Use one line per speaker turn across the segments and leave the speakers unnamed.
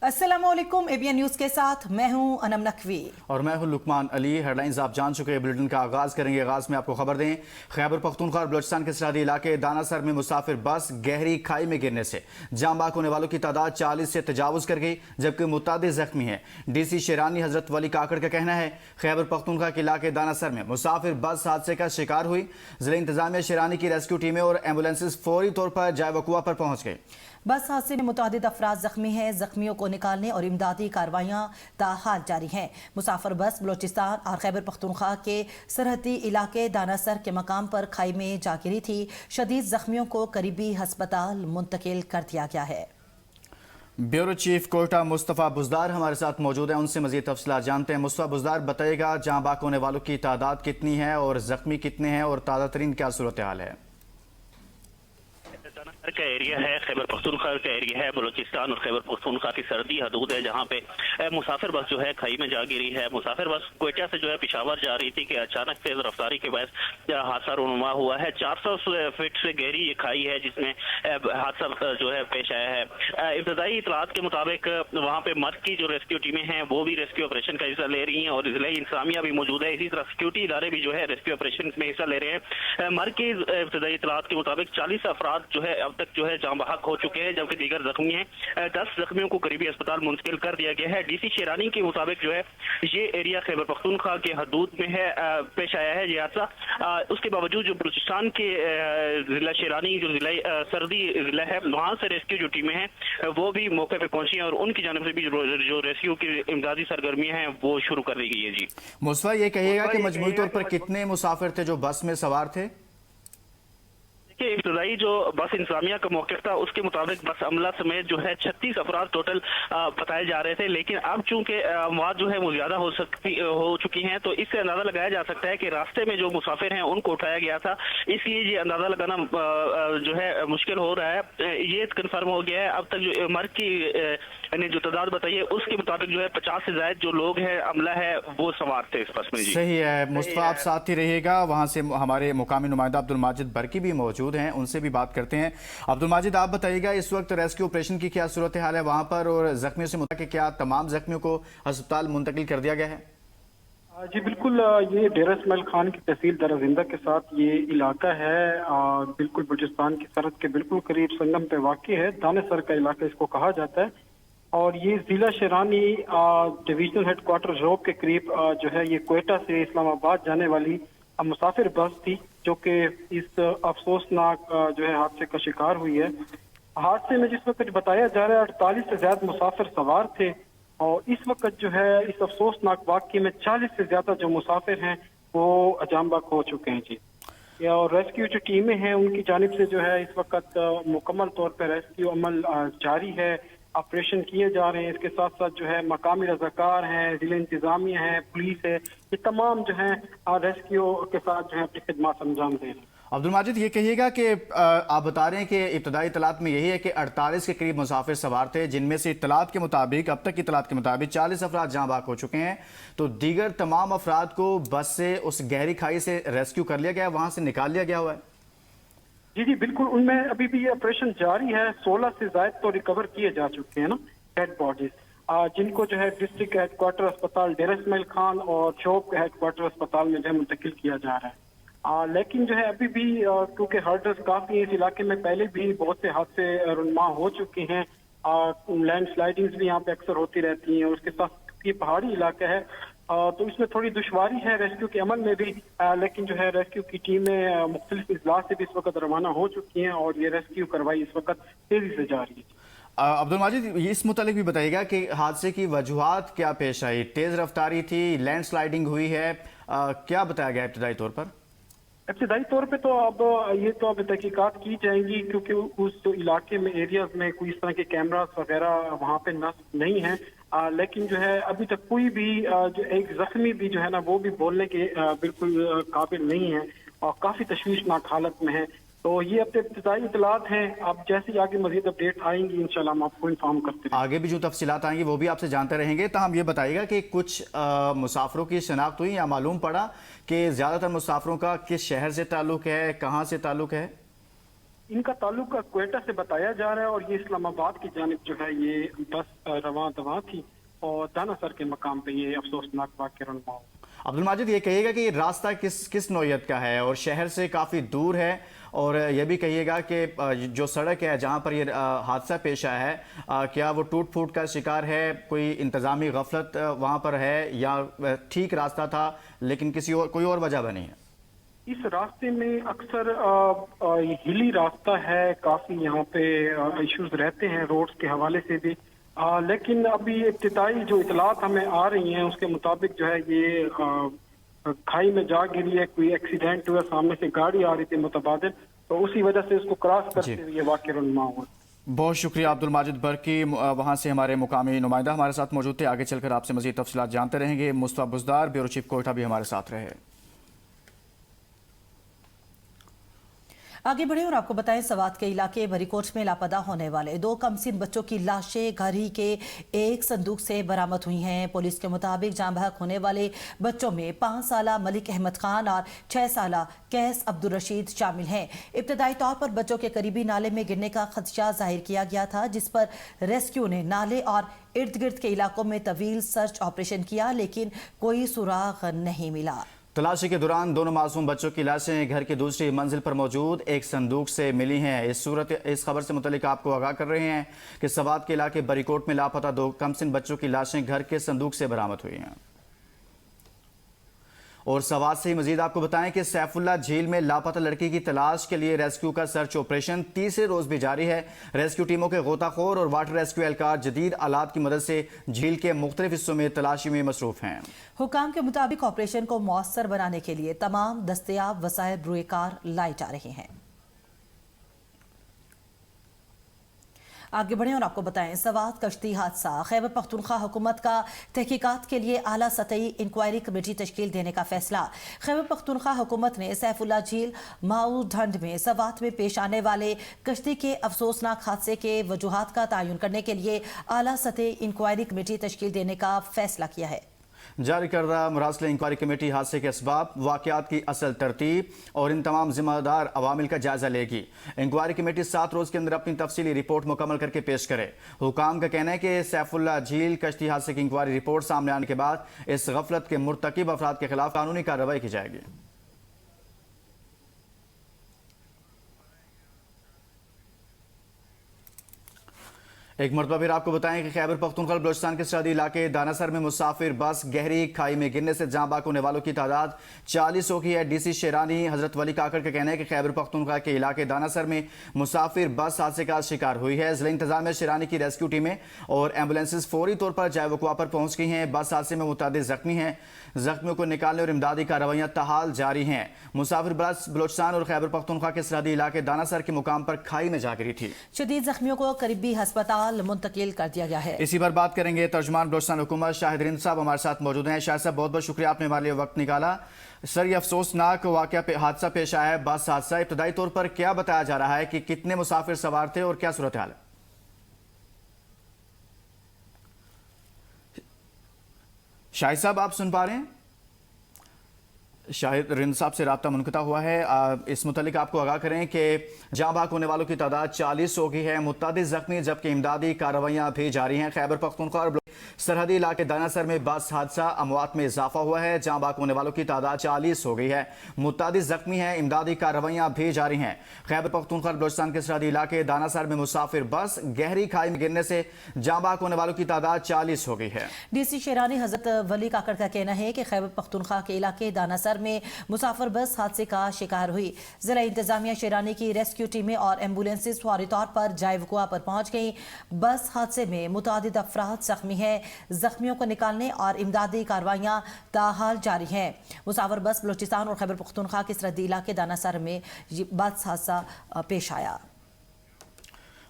अस्सलामुअलैकुम, ABN news के साथ मैं हूं अनम नकवी
और मैं हूं लुकमान अली। हेडलाइंस आप जान चुके हैं। बुलेटिन का आगाज करेंगे। आगाज में आपको खबर दें, खैबर पख्तूनख्वा और बलोचिस्तान के सरहदी इलाके दानासर में मुसाफिर बस गहरी खाई में गिरने से जाँ बाक होने वालों की तादाद 40 से तजावुज कर गई, जबकि मुतादिद जख्मी हैं। डीसी शेरानी हजरत वली काकड़ का कहना है खैबर पख्तूनख्वा के इलाके दानासर में मुसाफिर बस हादसे का शिकार हुई। जिला इंतजामिया शेरानी की रेस्क्यू टीमें और एम्बुलेंसेज फौरी तौर पर जाए वकुआ पर पहुंच गए।
बस हादसे में मुतादिद अफराद जख्मी हैं। जख्मियों को निकालने और इमदादी कार्रवाइयाँ ताहाल जारी हैं। मुसाफिर बस बलोचिस्तान और खैबर पख्तूनख्वा के सरहदी इलाके दानासर के मकाम पर खाई में जा गिरी थी। शदीद जख्मियों को करीबी हस्पताल मुंतकिल कर दिया गया है।
ब्यूरो चीफ कोयटा मुस्तफ़ा बुज़दार हमारे साथ मौजूद हैं, उनसे मज़ीद तफसीलात जानते हैं। मुस्तफ़ा बुज़दार, बताइएगा जाँ बाक होने वालों की तादाद कितनी है और ज़ख्मी कितने हैं और ताज़ा तरीन क्या सूरत हाल है?
का एरिया है, खैबर पख्तूनख्वा का एरिया है, बलूचिस्तान और खैबर पख्तूनख्वा की सरहदी हदूद है, जहाँ पे मुसाफिर बस जो है खाई में जा गिरी है। मुसाफिर बस कोयटा से जो है पेशावर जा रही थी कि अचानक तेज रफ्तारी के बाद हादसा रूनुमा हुआ है। 400 फीट से गहरी ये खाई है जिसमें हादसा जो है पेश आया है। इब्तदाई इतलात के मुताबिक वहाँ पे मर्द की जो रेस्क्यू टीमें हैं वो भी रेस्क्यू ऑपरेशन का हिस्सा ले रही हैं और जिला इंतजामिया भी मौजूद है। इसी तरह सिक्योरिटी इदारे भी जो है रेस्क्यू ऑपरेशन में हिस्सा ले रहे हैं। मर्द की इब्तदाई इतलात के मुताबिक 40 अफराद जो है अब तक जो है जाँ बहक हो चुके हैं, जबकि दीगर जख्मी हैं। 10 जख्मियों को करीबी अस्पताल मुंतकिल कर दिया गया है। डीसी शेरानी के मुताबिक जो है ये एरिया खैबर पख्तूनख्वा के हदूद में है, पेश आया है ये हादसा। उसके बावजूद जो बलूचिस्तान के जिला शेरानी जो जिला सर्दी जिला है वहाँ से रेस्क्यू जो टीमें हैं वो भी मौके पर पहुंची हैं और उनकी जानिब से भी जो रेस्क्यू की इमदादी सरगर्मियां हैं वो शुरू कर दी गई है। जी
मुस्तफा, ये कहिएगा कि मजमूई तौर पर कितने मुसाफिर थे जो बस में सवार थे?
इब्तदाई जो बस इंतजामिया का मौक़िफ़ था उसके मुताबिक बस अमला समेत जो है 36 अफराद टोटल बताए जा रहे थे, लेकिन अब चूंकि अमवात जो है वो ज्यादा हो चुकी हैं तो इससे अंदाजा लगाया जा सकता है कि रास्ते में जो मुसाफिर हैं उनको उठाया गया था, इसलिए ये अंदाजा लगाना जो है मुश्किल हो रहा है। ये कन्फर्म हो गया है अब तक जो मर्द की ने जो तादाद बताई है उसके मुताबिक जो है 50 से ज्यादा जो लोग हैं अमला है वो सवार थे इस बस में। जी
सही है मुस्तफा, आप साथ ही रहिएगा। वहाँ से हमारे मुकामी नुमाइंदा अब्दुल माजिद बरकी भी मौजूद हैं, उनसे भी बात करते हैं। अब्दुल माजिद, आप बताइएगा इस वक्त रेस्क्यू ऑपरेशन की क्या सूरत हाल है वहाँ पर और जख्मियों से मुताबिक क्या तमाम जख्मियों को अस्पताल मुंतकिल कर दिया गया है?
जी बिल्कुल, ये डेरा इस्माइल खान की तहसील दराजिंदा के साथ ये इलाका है, बिल्कुल बलूचिस्तान की सरहद के बिल्कुल करीब संगम पे वाक़ई है। दानेसर का इलाका इसको कहा जाता है और ये जिला शेरानी डिवीजनल हेडक्वार्टर रोब के करीब जो है ये कोयटा से इस्लामाबाद जाने वाली मुसाफिर बस थी जो कि इस अफसोसनाक जो है हादसे का शिकार हुई है। हादसे में जिस वक्त बताया जा रहा है 48 से ज्यादा मुसाफिर सवार थे और इस वक्त जो है इस अफसोसनाक वाक़ये में 40 से ज्यादा जो मुसाफिर हैं वो जाँ बहक हो चुके हैं। जी और रेस्क्यू जो टीमें हैं उनकी जानिब से जो है इस वक्त मुकम्मल तौर पर रेस्क्यू अमल जारी है, ऑपरेशन किए जा रहे हैं। इसके साथ साथ जो है मकामी रज़ाकार हैं, जिला इंतजामिया है, पुलिस है, ये तमाम जो है रेस्क्यू के साथ जो है अपनी खिदमत अंजाम दे रहे हैं।
अब्दुल माजिद, ये कहिएगा कि आप बता रहे हैं कि इब्तदाई इतलात में यही है कि 48 के करीब मुसाफिर सवार थे, जिनमें से इतलात के मुताबिक अब तक की इतलात के मुताबिक 40 अफराद जाँ बहक हो चुके हैं, तो दीगर तमाम अफराद को बस से उस गहरी खाई से रेस्क्यू कर लिया गया, वहां से निकाल लिया गया हुआ है?
जी बिल्कुल, उनमें अभी भी ये ऑपरेशन जारी है। 16 से ज्यादा तो रिकवर किए जा चुके हैं ना डेड बॉडीज, जिनको जो है डिस्ट्रिक्ट हेडक्वार्टर अस्पताल डेरा इस्माइल खान और चौक के हेडक्वार्टर अस्पताल में जो है मुंतकिल किया जा रहा है। लेकिन जो है अभी भी क्योंकि हर्डर्स काफी इस इलाके में पहले भी बहुत से हादसे रुनमा हो चुके हैं, लैंड स्लाइडिंग्स भी यहाँ पे अक्सर होती रहती हैं और उसके साथ ये पहाड़ी इलाका है तो इसमें थोड़ी दुश्वारी है रेस्क्यू के अमल में भी, लेकिन जो है रेस्क्यू की टीमें मुख्तलिफ इजला से भी इस वक्त रवाना हो चुकी हैं और ये रेस्क्यू कार्रवाई इस वक्त तेजी से जारी है।
अब्दुल माजिद, इस मुतालिक भी बताइएगा कि हादसे की वजूहात क्या पेश आई? तेज रफ्तारी थी, लैंड स्लाइडिंग हुई है, क्या बताया गया इब्तदाई तौर पर?
इब्तदाई तौर पे तो अब ये तो अब तहकीकात की जाएंगी क्योंकि उस इलाके में एरियाज में कोई इस तरह के कैमरास वगैरह वहाँ पे नस्ब नहीं है, लेकिन जो है अभी तक कोई भी जो एक जख्मी भी जो है ना वो भी बोलने के बिल्कुल काबिल नहीं है और काफी तशवीशनाक हालत में है। तो ये अब इब्तिदाई इतलात हैं, अब जैसे आगे मजीद अपडेट आएंगी इंशाल्लाह हम आपको इन्फॉर्म करते हैं।
आगे भी जो तफसीलात आएंगी वो भी आपसे जानते रहेंगे। तो हम ये बताइएगा कि कुछ मुसाफिरों की शनाख्त हुई या मालूम पड़ा कि ज्यादातर मुसाफिरों का किस शहर से ताल्लुक है, कहाँ से ताल्लुक है?
ان کا تعلق کوئٹہ سے بتایا جا رہا ہے اور یہ اسلام آباد کی جانب جو ہے یہ بس رواں تھی اور دانا سر کے مقام پہ یہ افسوسناک واقعہ رونما ہوا۔
عبد الماجد، یہ کہیے گا کہ یہ راستہ کس نوعیت کا ہے اور شہر سے کافی دور ہے، اور یہ بھی کہیے گا کہ جو سڑک ہے جہاں پر یہ حادثہ پیش آیا ہے کیا وہ ٹوٹ پھوٹ کا شکار ہے، کوئی انتظامی غفلت وہاں پر ہے، یا ٹھیک راستہ تھا لیکن کوئی اور وجہ بنی ہے؟
اس راستے میں اکثر ہلی راستہ ہے، کافی یہاں پہ ایشوز رہتے ہیں روڈز کے حوالے سے بھی، لیکن ابھی ابتدائی جو اطلاعات ہمیں آ رہی ہیں اس کے مطابق جو ہے یہ کھائی میں جا گری ہے، کوئی ایکسیڈنٹ ہوا، سامنے سے گاڑی آ رہی تھی متبادل، تو اسی وجہ سے اس کو کراس کرتے ہوئے یہ واقعہ رونما ہوا۔
بہت شکریہ عبد الماجد برقی، وہاں سے ہمارے مقامی نمائندہ ہمارے ساتھ موجود تھے۔ آگے چل کر آپ سے مزید تفصیلات جانتے رہیں گے۔ مصطفیٰ بزدار، بیورو چیف کوئٹہ بھی ہمارے ساتھ رہے۔
آگے بڑھیں اور آپ کو بتائیں، سوات کے علاقے بریکوٹ میں لاپتہ ہونے والے 2 کمسن بچوں کی لاشیں گھر ہی کے ایک صندوق سے برآمد ہوئی ہیں۔ پولیس کے مطابق جاں بحق ہونے والے بچوں میں 5 سالہ ملک احمد خان اور 6 سالہ قیس عبدالرشید شامل ہیں۔ ابتدائی طور پر بچوں کے قریبی نالے میں گرنے کا خدشہ ظاہر کیا گیا تھا، جس پر ریسکیو نے نالے اور ارد گرد کے علاقوں میں طویل سرچ آپریشن کیا، لیکن کوئی سراغ نہیں ملا۔
تلاشی کے دوران دونوں معصوم بچوں کی لاشیں گھر کی دوسری منزل پر موجود ایک صندوق سے ملی ہیں۔ اس خبر سے متعلق آپ کو آگاہ کر رہے ہیں کہ سوات کے علاقے بریکوٹ میں لاپتہ 2 کمسن بچوں کی لاشیں گھر کے صندوق سے برآمد ہوئی ہیں۔ اور سوات سے ہی مزید آپ کو بتائیں کہ سیف اللہ جھیل میں لاپتہ لڑکی کی تلاش کے لیے ریسکیو کا سرچ آپریشن تیسرے روز بھی جاری ہے۔ ریسکیو ٹیموں کے غوطہ خور اور واٹر ریسکیو اہلکار جدید آلات کی مدد سے جھیل کے مختلف حصوں میں تلاشی میں مصروف ہیں۔
حکام کے مطابق آپریشن کو مؤثر بنانے کے لیے تمام دستیاب وسائل روئے کار لائے جا رہے ہیں۔ آگے بڑھیں اور آپ کو بتائیں، سوات کشتی حادثہ، خیبر پختونخوا حکومت کا تحقیقات کے لیے اعلیٰ سطحی انکوائری کمیٹی تشکیل دینے کا فیصلہ۔ خیبر پختونخوا حکومت نے سیف اللہ جھیل ماؤ ڈھنڈ میں سوات میں پیش آنے والے کشتی کے افسوسناک حادثے کے وجوہات کا تعین کرنے کے لیے اعلیٰ سطحی انکوائری کمیٹی تشکیل دینے کا فیصلہ کیا ہے۔
جاری کردہ مراسلہ انکوائری کمیٹی حادثے کے اسباب، واقعات کی اصل ترتیب اور ان تمام ذمہ دار عوامل کا جائزہ لے گی۔ انکوائری کمیٹی 7 روز کے اندر اپنی تفصیلی رپورٹ مکمل کر کے پیش کرے۔ حکام کا کہنا ہے کہ سیف اللہ جھیل کشتی حادثے کی انکوائری رپورٹ سامنے آنے کے بعد اس غفلت کے مرتکب افراد کے خلاف قانونی کارروائی کی جائے گی۔ ایک مرتبہ پھر آپ کو بتائیں کہ خیبر پختونخوا بلوچستان کے سرحدی علاقے دانا سر میں مسافر بس گہری کھائی میں گرنے سے جاں بحق ہونے والوں کی تعداد 40 ہو گئی ہے۔ ڈی سی شیرانی حضرت ولی کاکڑ کا کہنا ہے کہ خیبر پختونخوا کے علاقے دانا سر میں مسافر بس حادثے کا شکار ہوئی ہے۔ ضلع انتظامیہ شیرانی کی ریسکیو ٹیمیں اور ایمبولینسز فوری طور پر جائے وقوع پر پہنچ گئی ہیں۔ بس حادثے میں متعدد زخمی ہیں، زخمیوں کو نکالنے اور امدادی کارروائیاں تاحال جاری ہیں۔ مسافر بس بلوچستان اور خیبر پختونخوا کے سرحدی علاقے دانا سر کے مقام پر کھائی میں جا گری تھی۔
شدید زخمیوں کو قریبی ہسپتال منتقل کر دیا گیا ہے۔
اسی پر بات کریں گے، ترجمان بلوچستان حکومت شاہد رند صاحب ہمارے ساتھ موجود ہیں۔ شاہد صاحب، بہت بہت شکریہ، آپ نے ہمارے لیے وقت نکالا۔ سر، یہ افسوسناک حادثہ پیش آیا ہے، بس حادثہ، ابتدائی طور پر کیا بتایا جا رہا ہے کہ کتنے مسافر سوار تھے اور کیا صورتحال ہے؟ شاہد صاحب، آپ سن پا رہے ہیں؟ شاہد رند صاحب سے رابطہ منقطع ہوا ہے۔ اس متعلق آپ کو آگاہ کریں کہ جاں بحق ہونے والوں کی تعداد 40 ہو گئی ہے، متعدد زخمی جبکہ امدادی کارروائیاں بھی جاری ہیں۔ خیبر پختونخوا اور سرحدی علاقے دانا سر میں بس حادثہ، اموات میں اضافہ ہوا ہے، جاں بحق ہونے والوں کی تعداد 40 ہو گئی ہے، متعدد زخمی ہیں، امدادی کارروائیاں بھی جاری ہیں۔ خیبر پختونخوا اور بلوچستان کے سرحدی علاقے دانا سر میں مسافر بس گہری کھائی میں گرنے سے جاں بحق ہونے والوں کی تعداد 40 ہو گئی ہے۔
ڈی سی شیرانی حضرت ولی کاکڑ کا کہنا ہے کہ خیبر پختونخوا کے علاقے دانا سر میں مسافر بس حادثے کا شکار ہوئی۔ ضلع انتظامیہ شیرانی کی ریسکیو ٹیمیں اور ایمبولینسز فوری طور پر جائے وقوع پر پہنچ گئیں۔ بس حادثے میں متعدد افراد زخمی ہیں، زخمیوں کو نکالنے اور امدادی کارروائیاں تاحال جاری ہیں۔ مسافر بس بلوچستان اور خیبر پختونخوا کے سرحدی علاقے دانا سر میں بس حادثہ پیش آیا۔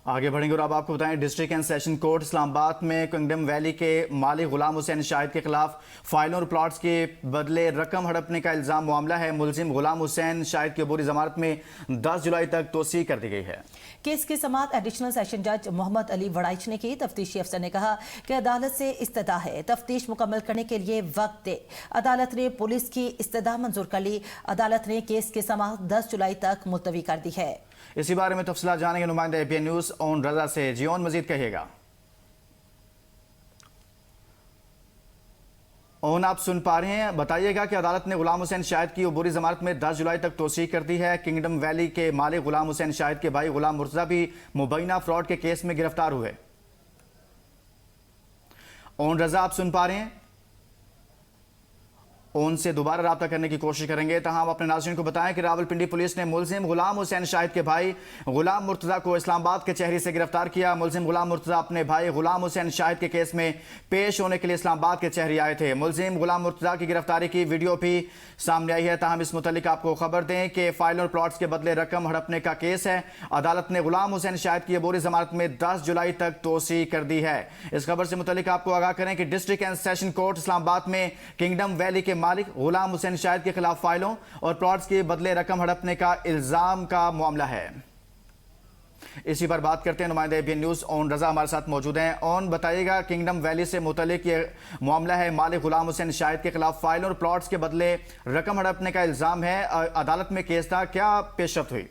آگے بڑھیں گے اور اب آپ کو بتائیں، ڈسٹرکٹ اینڈ سیشن کورٹ اسلام آباد میں کنگڈم ویلی کے مالک غلام حسین شاہد کے خلاف فائلوں اور پلاٹس کے بدلے رقم ہڑپنے کا الزام معاملہ ہے۔ ملزم غلام حسین شاہد کی عبوری ضمانت میں 10 جولائی تک توسیع کر دی گئی ہے۔
کیس کی سماعت ایڈیشنل سیشن جج محمد علی وڑائچ نے کی۔ تفتیشی افسر نے کہا کہ عدالت سے استدعا ہے، تفتیش مکمل کرنے کے لیے وقت دے۔ عدالت نے پولیس کی استدعا منظور کر لی۔ عدالت نے کیس کی سماعت 10 جولائی تک ملتوی کر دی ہے۔
इसी बारे में तफसीलात जानेंगे नुमाइंदा APN न्यूज़ ओन रजा से। जी ओन, मजीद कहिएगा। ओन, आप सुन पा रहे हैं, बताइएगा कि अदालत ने गुलाम हुसैन शाहिद की अबूरी जमानत में 10 जुलाई तक तोसीह कर दी है। किंगडम वैली के मालिक गुलाम हुसैन शाहिद के भाई गुलाम मुर्तजा भी मुबैना फ्रॉड के केस में गिरफ्तार हुए। ओन रजा, आप सुन पा रहे हैं? ओन से दोबारा राब्ता करने की कोशिश करेंगे। तहाँ हम अपने नाज़रीन को बताएं कि रावलपिंडी पुलिस ने मुलजिम गुलाम हुसैन शाहिद के भाई गुलाम मुर्तजा को इस्लामाबाद के चेहरी से गिरफ्तार किया। मुलजिम गुलाम मुर्तजा अपने भाई गुलाम हुसैन शाहिद के केस में पेश होने के लिए इस्लामाबाद के चेहरी आए थे। मुलजिम गुलाम मुर्तजा की गिरफ्तारी की वीडियो भी सामने आई है। तहम इस मुतालिक आपको खबर दें कि फाइल और प्लॉट्स के बदले रकम हड़पने का केस है। अदालत ने गुलाम हुसैन शाहिद की अबूरी जमानत में 10 जुलाई तक तोसीह कर दी है। इस खबर से मुतालिक आपको आगाह करें कि district and session court Islamabad में किंगडम वैली के मालिक गुलाम हुसैन शाहिद के खिलाफ फाइलों और प्लॉट्स के बदले रकम हड़पने का इल्जाम का मामला है। इसी पर बात करते हैं, नुमाइंदा APN न्यूज़ ओन रजा हमारे साथ मौजूद हैं। ओन, बताइएगा, किंगडम वैली से मुतल्लिक ये मामला है, मालिक गुलाम हुसैन शाहिद के खिलाफ फाइलों और प्लॉट्स के बदले रकम हड़पने का इल्जाम है। अदालत में केस था, क्या पेशरफ्त हुई?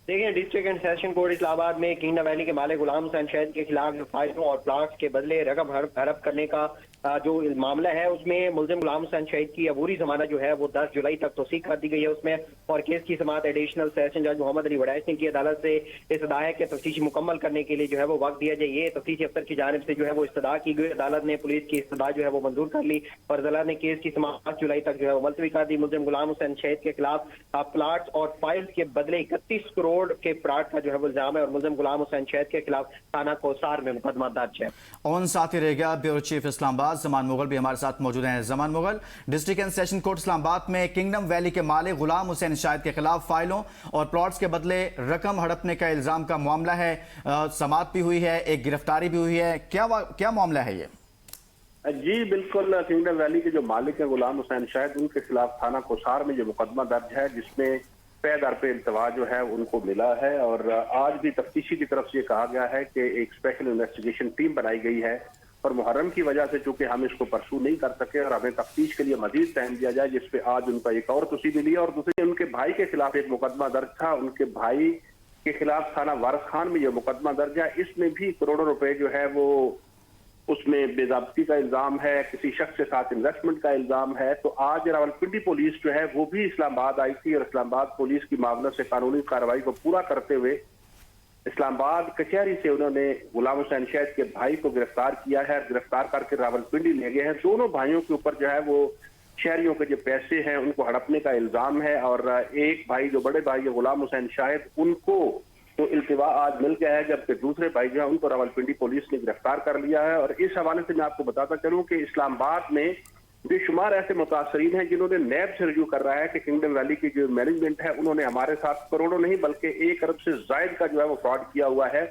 देखिए, district and session court Islamabad में किंगडम वैली के मालिक गुलाम हुसैन शाहिद के खिलाफ जो फाइलों और प्लॉट्स के बदले रकम हड़प करने का जो मामला है, उसमें मुलजिम गुलाम हुसैन शाहिद की अबूरी जमानत जो है वो 10 जुलाई तक तोसीह कर दी गई है उसमें। और केस की समाअत एडिशनल सेशन जज मोहम्मद अली वड़ैच ने की। अदालत से इस्तदा है कि तफ्तीश मुकम्मल करने के लिए जो है वो वक्त दिया जाए। ये तफ्तीशी अफसर की जानिब से जो है वो इस्तदा की गई। अदालत ने पुलिस की इस्तदा जो है वो मंजूर कर ली और अदालत ने केस की समाअत 10 जुलाई तक जो है वो मुलतवी कर दी। मुलजिम गुलाम हुसैन शाहिद के खिलाफ प्लाट्स और फाइल्स के बदले 31 करोड़ के फ्रॉड का जो है वो इल्जाम है और मुलजिम गुलाम हुसैन शाहिद के खिलाफ थाना कोसार में मुकदमा दर्ज है।
ओन साथ ही रहेगा ब्यूरो चीफ इस्लामाबाद जमान मुगल भी हमारे साथ मौजूद हैं। Zaman Mughal, district and session court Islamabad में किंगडम वैली के मालिक गुलाम हुसैन शाहिद के खिलाफ फाइलों और प्लॉट्स के बदले रकम हड़पने का इल्जाम का मामला है। समाअत भी हुई है, एक गिरफ्तारी भी हुई है, क्या मामला है ये?
जी बिल्कुल, किंगडम वैली के जो मालिक है गुलाम हुसैन शाहिद, उनके खिलाफ थाना कोसार में जो मुकदमा दर्ज है, जिसमें पैदार पे इल्तवा जो है उनको मिला है। और आज भी तफ्तीशी की तरफ से कहा गया है कि एक स्पेशल इन्वेस्टिगेशन टीम बनाई गई है और मुहर्रम की वजह से चूंकि हम इसको परसू नहीं कर सके और हमें तफ्तीश के लिए मजीद टाइम दिया जाए, जिसपे आज उनका एक और तोसीह मिली है। और दूसरी, उनके भाई के खिलाफ एक मुकदमा दर्ज था। उनके भाई के खिलाफ थाना वारस खान में यह मुकदमा दर्ज है। इसमें भी करोड़ों रुपए जो है वो उसमें बेज़ाब्ती का इल्जाम है, किसी शख्स के साथ इन्वेस्टमेंट का इल्जाम है। तो आज रावलपिंडी पुलिस जो है वो भी इस्लामाबाद आई थी और इस्लामाबाद पुलिस की मामले से कानूनी कार्रवाई को पूरा करते हुए इस्लामाबाद कचहरी से उन्होंने गुलाम हुसैन शाहिद के भाई को गिरफ्तार किया है। गिरफ्तार करके रावलपिंडी ले गए हैं। दोनों भाइयों के ऊपर जो है वो शहरियों के जो पैसे हैं उनको हड़पने का इल्जाम है। और एक भाई जो बड़े भाई है गुलाम हुसैन शाहिद, उनको तो इल्तिवा आज मिल गया है, जबकि दूसरे भाई जो है उनको रावलपिंडी पुलिस ने गिरफ्तार कर लिया है। और इस हवाले से मैं आपको बताता चलूं कि इस्लामाबाद में बेशुमार ऐसे मुतासरीन हैं जिन्होंने नैब से रजू कर रहा है कि किंगडम वैली की जो मैनेजमेंट है उन्होंने हमारे साथ करोड़ों नहीं बल्कि 1 अरब से जायद का जो है वो फ्रॉड किया हुआ है।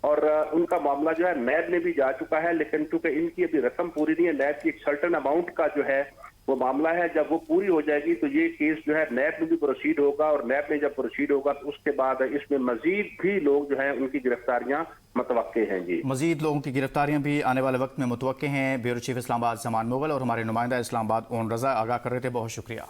और उनका मामला जो है नैब में भी जा चुका है, लेकिन चूंकि इनकी अभी रकम पूरी नहीं है, नैब की एक सर्टन अमाउंट का जो है वो मामला है, जब वो पूरी हो जाएगी तो ये केस जो है नैब में भी प्रोसीड होगा। और नैब में जब प्रोसीड होगा तो उसके बाद इसमें मजीद भी लोग जो है उनकी गिरफ्तारियां मुतवक्के हैं। जी,
मजीद लोगों की गिरफ्तारियां भी आने वाले वक्त में मुतवक्के हैं। ब्यूरो चीफ इस्लामाबाद जमान मुगल और हमारे नुमाइंदा इस्लामाबाद ओन रजा आगाह कर रहे थे। बहुत शुक्रिया।